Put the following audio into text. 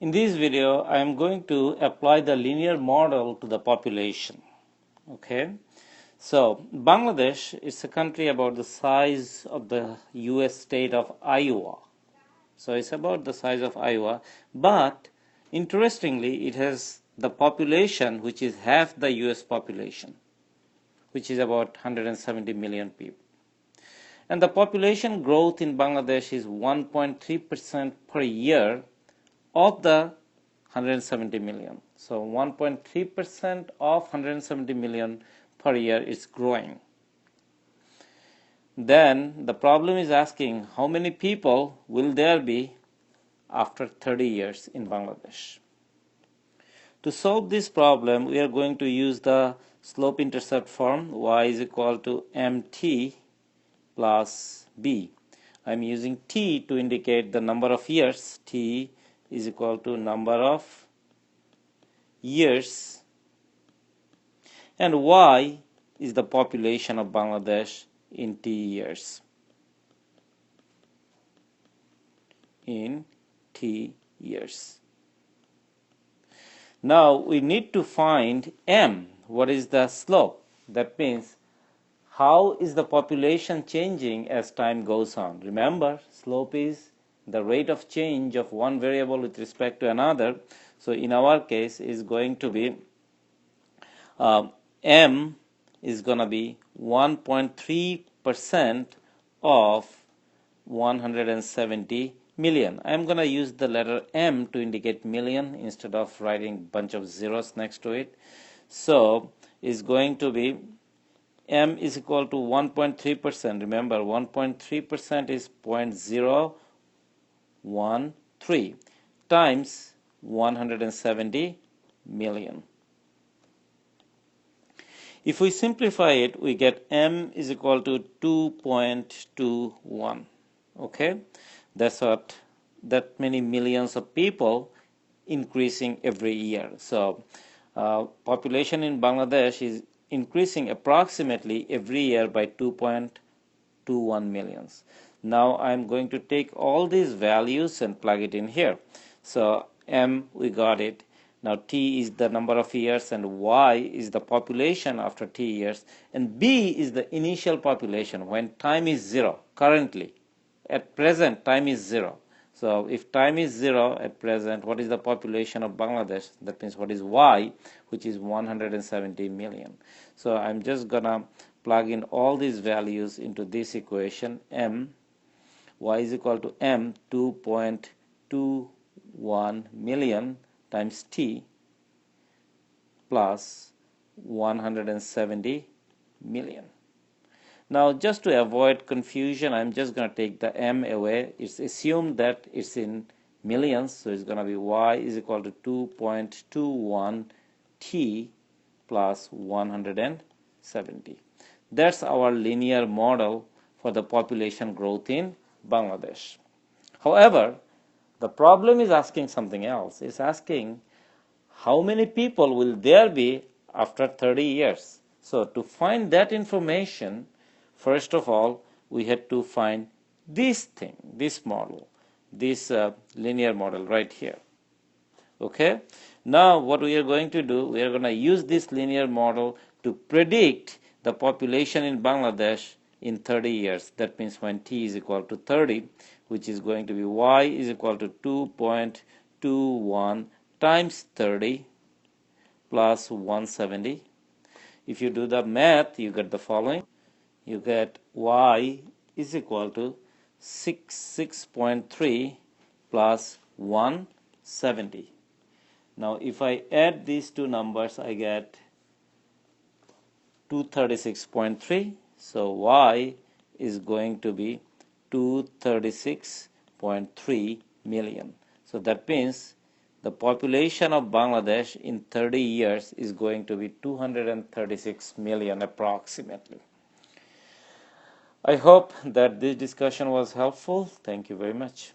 In this video, I am going to apply the linear model to the population. Okay, so Bangladesh is a country about the size of the US state of Iowa. So it's about the size of Iowa, but interestingly, it has the population which is half the US population, which is about 170 million people. And the population growth in Bangladesh is 1.3% per year of the 170 million. So 1.3% of 170 million per year is growing. Then the problem is asking how many people will there be after 30 years in Bangladesh. To solve this problem, we are going to use the slope-intercept form. Y is equal to mt plus b. I am using t to indicate the number of years. T is equal to number of years, and y is the population of Bangladesh in t years. In t years. Now we need to find m. What is the slope? That means how is the population changing as time goes on? Remember, slope is the rate of change of one variable with respect to another. So in our case is going to be m is going to be 1.3% of 170 million. I am going to use the letter m to indicate million instead of writing a bunch of zeros next to it. So is going to be m is equal to 1.3%. Remember, 1.3% is 0.013 times 170 million. If we simplify it, we get m is equal to 2.21. Okay, that's what that many millions of people increasing every year. So population in Bangladesh is increasing approximately every year by 2.21 millions. Now I'm going to take all these values and plug it in here. So m, we got it. Now t is the number of years and y is the population after t years, and b is the initial population when time is 0. Currently, at present, time is 0. So if time is 0 at present, what is the population of Bangladesh? That means what is y, which is 170 million. So I'm just gonna plug in all these values into this equation. M, y is equal to m, 2.21 million times t plus 170 million. Now, just to avoid confusion, I'm just going to take the m away. It's assumed that it's in millions, so it's going to be y is equal to 2.21 t plus 170. That's our linear model for the population growth in Bangladesh. However, the problem is asking something else. It's asking how many people will there be after 30 years. So to find that information, first of all, we had to find this thing, this model, this linear model right here. Okay? Now what we are going to do, we are going to use this linear model to predict the population in Bangladesh in 30 years. That means when t is equal to 30, which is going to be y is equal to 2.21 times 30 plus 170. If you do the math, you get the following. You get y is equal to 6.3 plus 170. Now if I add these two numbers, I get 236.3. So y is going to be 236.3 million. So that means the population of Bangladesh in 30 years is going to be 236 million approximately. I hope that this discussion was helpful. Thank you very much.